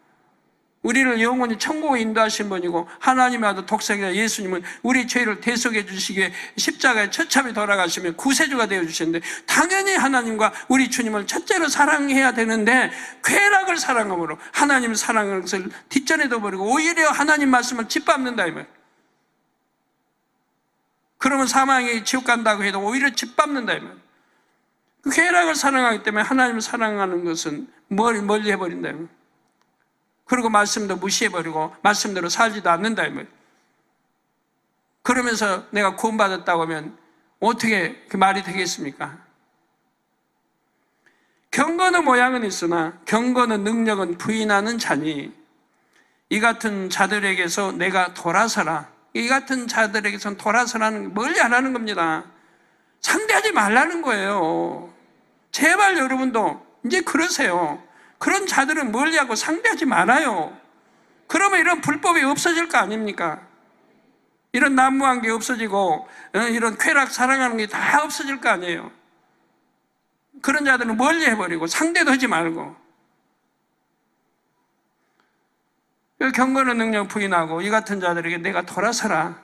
우리를 영원히 천국에 인도하신 분이고, 하나님의 아들 독생자 예수님은 우리 죄를 대속해 주시기 위해 십자가에 처참히 돌아가시며 구세주가 되어주셨는데, 당연히 하나님과 우리 주님을 첫째로 사랑해야 되는데 쾌락을 사랑함으로 하나님을 사랑하는 것을 뒷전에 둬버리고 오히려 하나님 말씀을 짓밟는다 이 말이에요. 그러면 사망이 지옥 간다고 해도 오히려 짓밟는다 이 말이에요. 그 쾌락을 사랑하기 때문에 하나님을 사랑하는 것은 멀리 해버린다 이 말이에요. 그리고 말씀도 무시해버리고 말씀대로 살지도 않는다 이 말이에요. 그러면서 내가 구원받았다고 하면 어떻게 그 말이 되겠습니까? 경건의 모양은 있으나 경건의 능력은 부인하는 자니, 이 같은 자들에게서 내가 돌아서라. 이 같은 자들에게서는 돌아서라는, 멀리 하라는 겁니다. 상대하지 말라는 거예요. 제발 여러분도 이제 그러세요. 그런 자들은 멀리하고 상대하지 말아요. 그러면 이런 불법이 없어질 거 아닙니까? 이런 난무한 게 없어지고 이런 쾌락 사랑하는 게 다 없어질 거 아니에요. 그런 자들은 멀리 해버리고 상대도 하지 말고. 경건의 능력 부인하고 이 같은 자들에게 내가 돌아서라.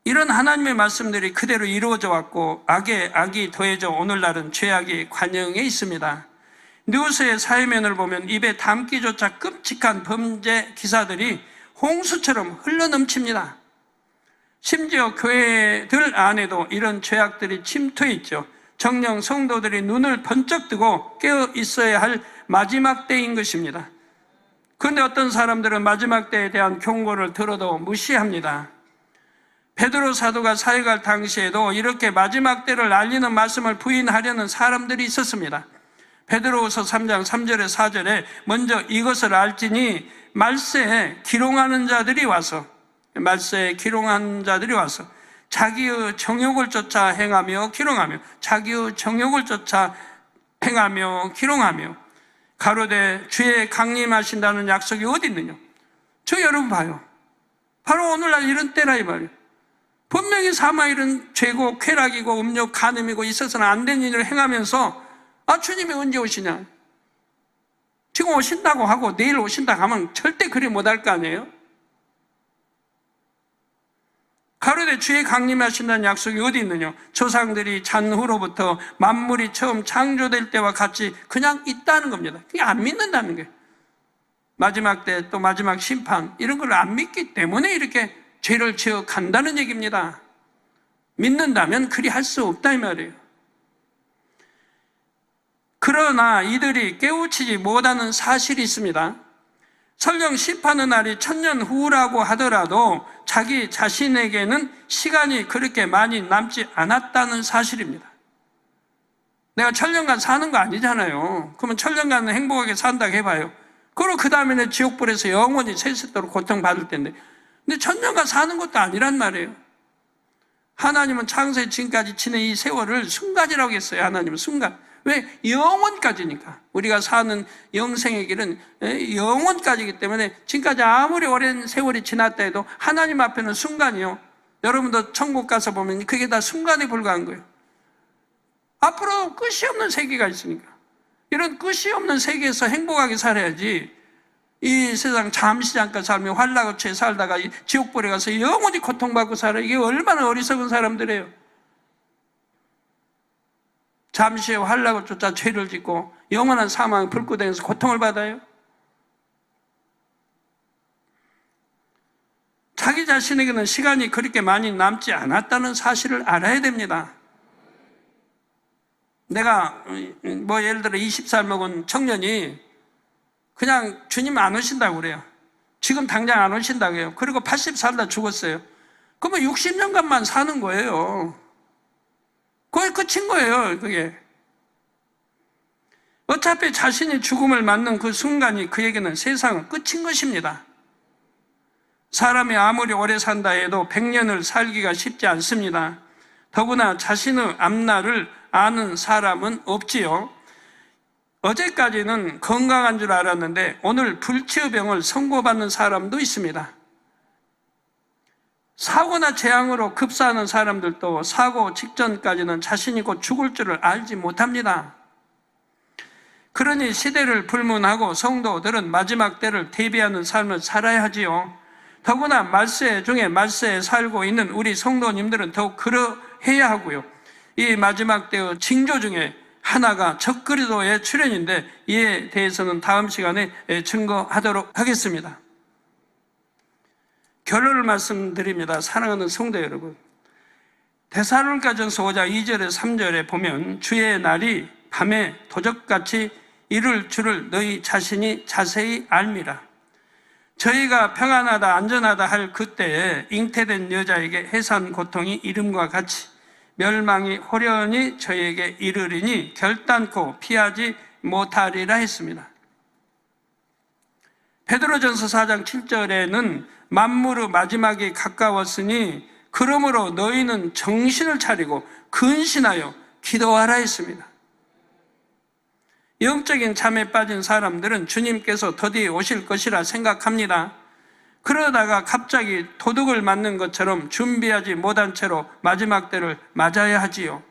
이런 하나님의 말씀들이 그대로 이루어져 왔고 악에 악이 더해져 오늘날은 죄악이 관영에 있습니다. 뉴스의 사회면을 보면 입에 담기조차 끔찍한 범죄 기사들이 홍수처럼 흘러넘칩니다. 심지어 교회들 안에도 이런 죄악들이 침투해 있죠. 정녕 성도들이 눈을 번쩍 뜨고 깨어 있어야 할 마지막 때인 것입니다. 그런데 어떤 사람들은 마지막 때에 대한 경고를 들어도 무시합니다. 베드로 사도가 사역할 당시에도 이렇게 마지막 때를 알리는 말씀을 부인하려는 사람들이 있었습니다. 베드로후서 3장 3절에 4절에 먼저 이것을 알지니 말세에 기롱하는 자들이 와서 자기의 정욕을 쫓아 행하며 기롱하며 자기의 정욕을 쫓아 행하며 기롱하며 가로되 주의 강림하신다는 약속이 어디 있느냐. 저 여러분 봐요. 바로 오늘날 이런 때라 이 말이에요. 분명히 사마일은 죄고 쾌락이고 음욕 간음이고 있어서는 안 되는 일을 행하면서 주님이 언제 오시냐. 지금 오신다고 하고 내일 오신다고 하면 절대 그리 못할 거 아니에요. 가로되 주의 강림하신다는 약속이 어디 있느냐. 조상들이 잔후로부터 만물이 처음 창조될 때와 같이 그냥 있다는 겁니다. 그게 안 믿는다는 거예요. 마지막 때 또 마지막 심판 이런 걸 안 믿기 때문에 이렇게 죄를 지어 간다는 얘기입니다. 믿는다면 그리 할 수 없다 이 말이에요. 그러나 이들이 깨우치지 못하는 사실이 있습니다. 설령 심판의 날이 1000년 후라고 하더라도 자기 자신에게는 시간이 그렇게 많이 남지 않았다는 사실입니다. 내가 1000년간 사는 거 아니잖아요. 그러면 1000년간 행복하게 산다고 해봐요. 그리고 그 다음에는 지옥불에서 영원히 세세토록 고통받을 텐데, 근데 1000년간 사는 것도 아니란 말이에요. 하나님은 창세기 지금까지 지낸 이 세월을 순간이라고 했어요. 하나님은 순간. 왜? 영원까지니까. 우리가 사는 영생의 길은 영원까지이기 때문에 지금까지 아무리 오랜 세월이 지났다 해도 하나님 앞에는 순간이요. 여러분도 천국 가서 보면 그게 다 순간에 불과한 거예요. 앞으로 끝이 없는 세계가 있으니까. 이런 끝이 없는 세계에서 행복하게 살아야지. 이 세상 잠시 잠깐 살며 환락어처에 살다가 지옥불에 가서 영원히 고통받고 살아. 이게 얼마나 어리석은 사람들이에요. 잠시의 환락을 쫓아 죄를 짓고 영원한 사망 불구덩이에서 고통을 받아요. 자기 자신에게는 시간이 그렇게 많이 남지 않았다는 사실을 알아야 됩니다. 내가 예를 들어 20살 먹은 청년이 그냥 주님 안 오신다고 그래요. 지금 당장 안 오신다고 해요. 그리고 80 살다 죽었어요. 그러면 60년간만 사는 거예요. 그게 끝인 거예요, 그게. 어차피 자신이 죽음을 맞는 그 순간이 그에게는 세상은 끝인 것입니다. 사람이 아무리 오래 산다 해도 100년을 살기가 쉽지 않습니다. 더구나 자신의 앞날을 아는 사람은 없지요. 어제까지는 건강한 줄 알았는데 오늘 불치의 병을 선고받는 사람도 있습니다. 사고나 재앙으로 급사하는 사람들도 사고 직전까지는 자신이 곧 죽을 줄을 알지 못합니다. 그러니 시대를 불문하고 성도들은 마지막 때를 대비하는 삶을 살아야 하지요. 더구나 말세 중에 말세에 살고 있는 우리 성도님들은 더욱 그러해야 하고요. 이 마지막 때의 징조 중에 하나가 적그리스도의 출현인데 이에 대해서는 다음 시간에 증거하도록 하겠습니다. 결론을 말씀드립니다. 사랑하는 성도 여러분, 데살로니가전서 5장 2절에 3절에 보면 주의 날이 밤에 도적같이 이룰 줄을 너희 자신이 자세히 알미라. 저희가 평안하다 안전하다 할 그때에 잉태된 여자에게 해산 고통이 이름과 같이 멸망이 호련히 저에게 이르리니 결단코 피하지 못하리라 했습니다. 베드로전서 4장 7절에는 만물의 마지막이 가까웠으니 그러므로 너희는 정신을 차리고 근신하여 기도하라 했습니다. 영적인 잠에 빠진 사람들은 주님께서 더디 오실 것이라 생각합니다. 그러다가 갑자기 도둑을 맞는 것처럼 준비하지 못한 채로 마지막 때를 맞아야 하지요.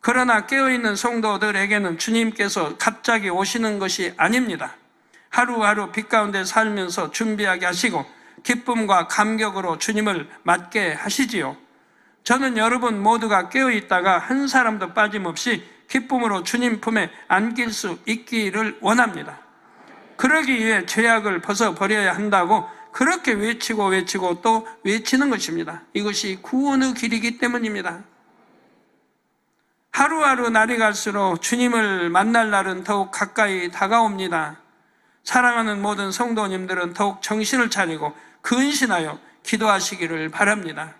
그러나 깨어있는 성도들에게는 주님께서 갑자기 오시는 것이 아닙니다. 하루하루 빛 가운데 살면서 준비하게 하시고 기쁨과 감격으로 주님을 맞게 하시지요. 저는 여러분 모두가 깨어있다가 한 사람도 빠짐없이 기쁨으로 주님 품에 안길 수 있기를 원합니다. 그러기 위해 죄악을 벗어버려야 한다고 그렇게 외치고 또 외치는 것입니다. 이것이 구원의 길이기 때문입니다. 하루하루 날이 갈수록 주님을 만날 날은 더욱 가까이 다가옵니다. 사랑하는 모든 성도님들은 더욱 정신을 차리고 근신하여 기도하시기를 바랍니다.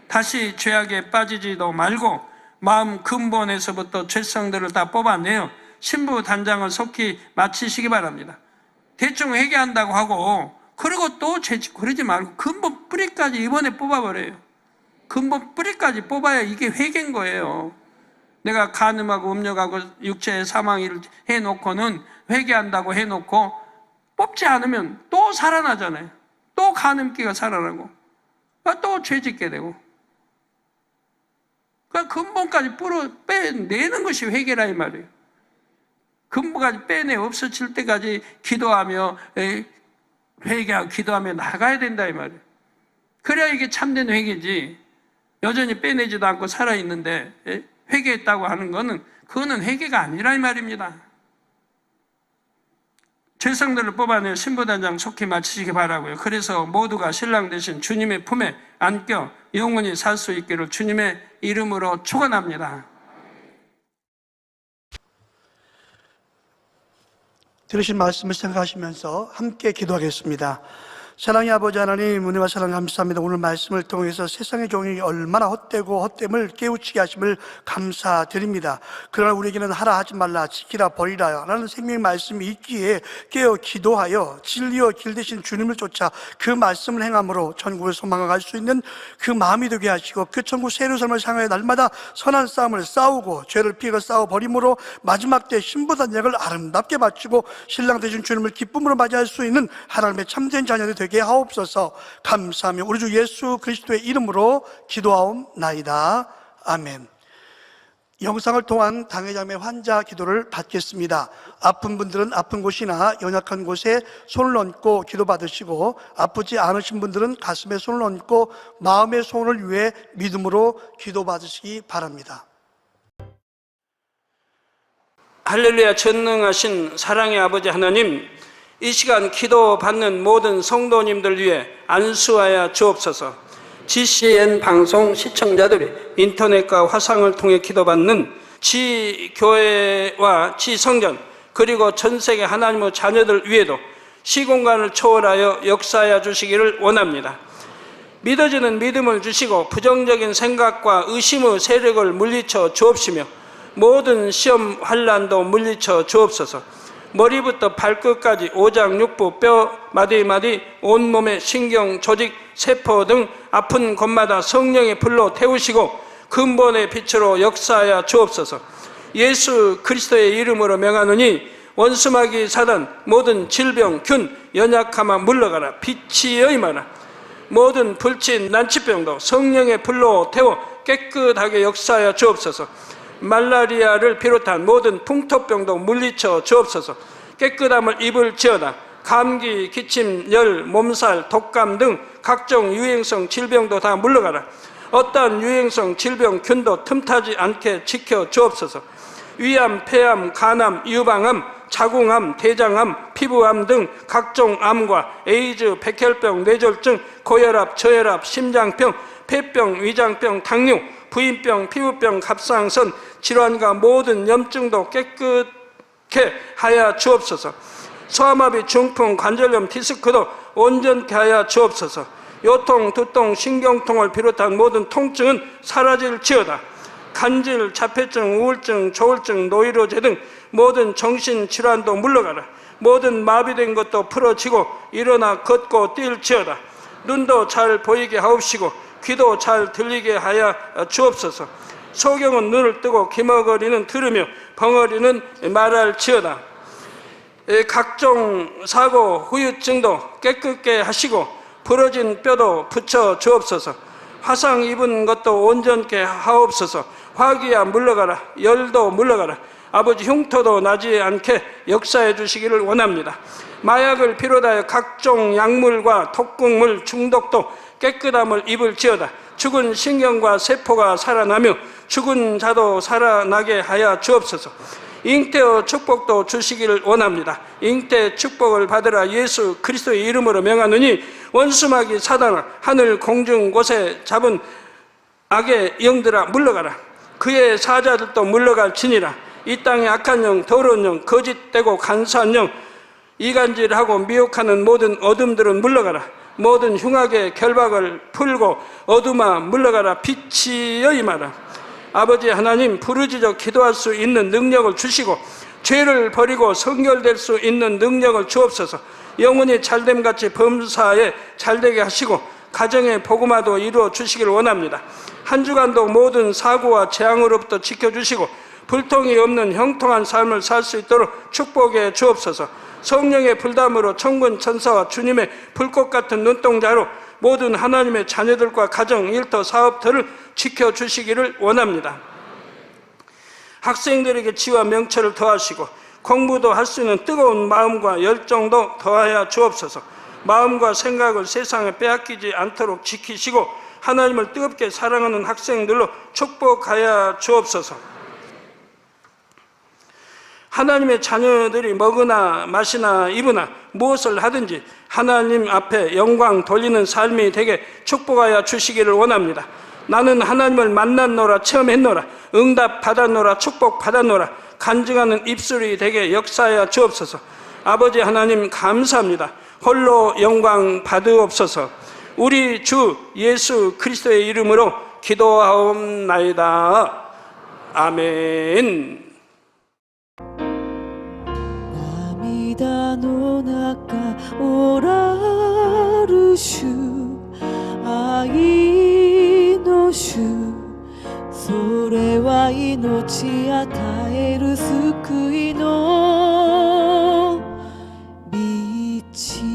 다시 죄악에 빠지지도 말고 마음 근본에서부터 죄성들을 다 뽑아내어 신부 단장을 속히 마치시기 바랍니다. 대충 회개한다고 하고 그리고 또 죄짓고 그러지 말고 근본 뿌리까지 이번에 뽑아버려요. 근본 뿌리까지 뽑아야 이게 회개인 거예요. 내가 간음하고 음욕하고 육체의 사망을 해놓고는 회개한다고 해놓고 뽑지 않으면 또 살아나잖아요. 또 간음기가 살아나고 또 죄짓게 되고, 그러니까 근본까지 빼내는 것이 회개라 이 말이에요. 근본까지 빼내 없어질 때까지 기도하며 회개하고 기도하며 나가야 된다 이 말이에요. 그래야 이게 참된 회개지. 여전히 빼내지도 않고 살아있는데 회개했다고 하는 거는 그거는 회개가 아니라 이 말입니다. 죄성들을 뽑아내 신부단장 속히 마치시기 바라고요. 그래서 모두가 신랑 되신 주님의 품에 안겨 영원히 살 수 있기를 주님의 이름으로 축원합니다. 들으신 말씀을 생각하시면서 함께 기도하겠습니다. 사랑의 아버지 하나님, 은혜와 사랑 감사합니다. 오늘 말씀을 통해서 세상의 종이 얼마나 헛되고 헛됨을 깨우치게 하심을 감사드립니다. 그러나 우리에게는 하라 하지 말라, 지키라 버리라 라는 생명의 말씀이 있기에 깨어 기도하여 진리와 길 되신 주님을 쫓아 그 말씀을 행함으로 천국을 소망해 갈 수 있는 그 마음이 되게 하시고 그 천국 새로운 삶을 향하여 날마다 선한 싸움을 싸우고 죄를 피해 싸워 버림으로 마지막 때 신부단장을 아름답게 마치고 신랑 되신 주님을 기쁨으로 맞이할 수 있는 하나님의 참된 자녀들이 되게 하옵소서. 감사하며 우리 주 예수 그리스도의 이름으로 기도하옵나이다. 아멘. 영상을 통한 당회자매 환자 기도를 받겠습니다. 아픈 분들은 아픈 곳이나 연약한 곳에 손을 얹고 기도받으시고, 아프지 않으신 분들은 가슴에 손을 얹고 마음의 소원을 위해 믿음으로 기도받으시기 바랍니다. 할렐루야. 전능하신 사랑의 아버지 하나님, 이 시간 기도받는 모든 성도님들 위해 안수하여 주옵소서. GCN 방송 시청자들이 인터넷과 화상을 통해 기도받는 지교회와 지성전 그리고 전세계 하나님의 자녀들 위에도 시공간을 초월하여 역사하여 주시기를 원합니다. 믿어지는 믿음을 주시고 부정적인 생각과 의심의 세력을 물리쳐 주옵시며 모든 시험 환난도 물리쳐 주옵소서. 머리부터 발끝까지 오장육부, 뼈, 마디마디, 온몸의 신경, 조직, 세포 등 아픈 곳마다 성령의 불로 태우시고 근본의 빛으로 역사하여 주옵소서. 예수 그리스도의 이름으로 명하노니 원수마귀 사단 모든 질병, 균, 연약함아 물러가라. 빛이여 임하라. 모든 불친, 난치병도 성령의 불로 태워 깨끗하게 역사하여 주옵소서. 말라리아를 비롯한 모든 풍토병도 물리쳐 주옵소서. 깨끗함을 입을지어다. 감기, 기침, 열, 몸살, 독감 등 각종 유행성 질병도 다 물러가라. 어떠한 유행성 질병, 균도 틈타지 않게 지켜 주옵소서. 위암, 폐암, 간암, 유방암, 자궁암, 대장암, 피부암 등 각종 암과 에이즈, 백혈병, 뇌졸중, 고혈압, 저혈압, 심장병, 폐병, 위장병, 당뇨, 부인병, 피부병, 갑상선, 질환과 모든 염증도 깨끗게 하여 주옵소서. 소아마비, 중풍, 관절염, 디스크도 온전케 하여 주옵소서. 요통, 두통, 신경통을 비롯한 모든 통증은 사라질지어다. 간질, 자폐증, 우울증, 조울증, 노이로제 등 모든 정신질환도 물러가라. 모든 마비된 것도 풀어지고 일어나 걷고 뛸지어다. 눈도 잘 보이게 하옵시고 귀도 잘 들리게 하여 주옵소서. 소경은 눈을 뜨고 기머거리는 들으며 벙어리는 말할지어다. 각종 사고 후유증도 깨끗게 하시고 부러진 뼈도 붙여 주옵소서. 화상 입은 것도 온전케 하옵소서. 화기야 물러가라. 열도 물러가라. 아버지 흉터도 나지 않게 역사해 주시기를 원합니다. 마약을 비롯하여 각종 약물과 독극물 중독도 깨끗함을 입을지어다. 죽은 신경과 세포가 살아나며 죽은 자도 살아나게 하여 주옵소서. 잉태의 축복도 주시기를 원합니다. 잉태 축복을 받으라. 예수 그리스도의 이름으로 명하노니 원수마귀 사단아, 하늘 공중 곳에 잡은 악의 영들아 물러가라. 그의 사자들도 물러갈지니라. 이 땅의 악한 영, 더러운 영, 거짓되고 간사한 영, 이간질하고 미혹하는 모든 어둠들은 물러가라. 모든 흉악의 결박을 풀고 어둠아 물러가라. 빛이여 임하라. 아버지 하나님, 부르짖어 기도할 수 있는 능력을 주시고 죄를 버리고 성결될 수 있는 능력을 주옵소서. 영혼이 잘됨같이 범사에 잘되게 하시고 가정의 복음화도 이루어 주시길 원합니다. 한 주간도 모든 사고와 재앙으로부터 지켜주시고 불통이 없는 형통한 삶을 살 수 있도록 축복해 주옵소서. 성령의 불담으로 천군 천사와 주님의 불꽃 같은 눈동자로 모든 하나님의 자녀들과 가정, 일터, 사업터를 지켜주시기를 원합니다. 학생들에게 지와 명철을 더하시고 공부도 할 수 있는 뜨거운 마음과 열정도 더하여 주옵소서. 마음과 생각을 세상에 빼앗기지 않도록 지키시고 하나님을 뜨겁게 사랑하는 학생들로 축복하여 주옵소서. 하나님의 자녀들이 먹으나 마시나 입으나 무엇을 하든지 하나님 앞에 영광 돌리는 삶이 되게 축복하여 주시기를 원합니다. 나는 하나님을 만났노라, 체험했노라, 응답 받았노라, 축복 받았노라, 간증하는 입술이 되게 역사하여 주옵소서. 아버지 하나님 감사합니다. 홀로 영광 받으옵소서. 우리 주 예수 그리스도의 이름으로 기도하옵나이다. 아멘. 涙の中おらる主、愛の主、それは命与える救いの道。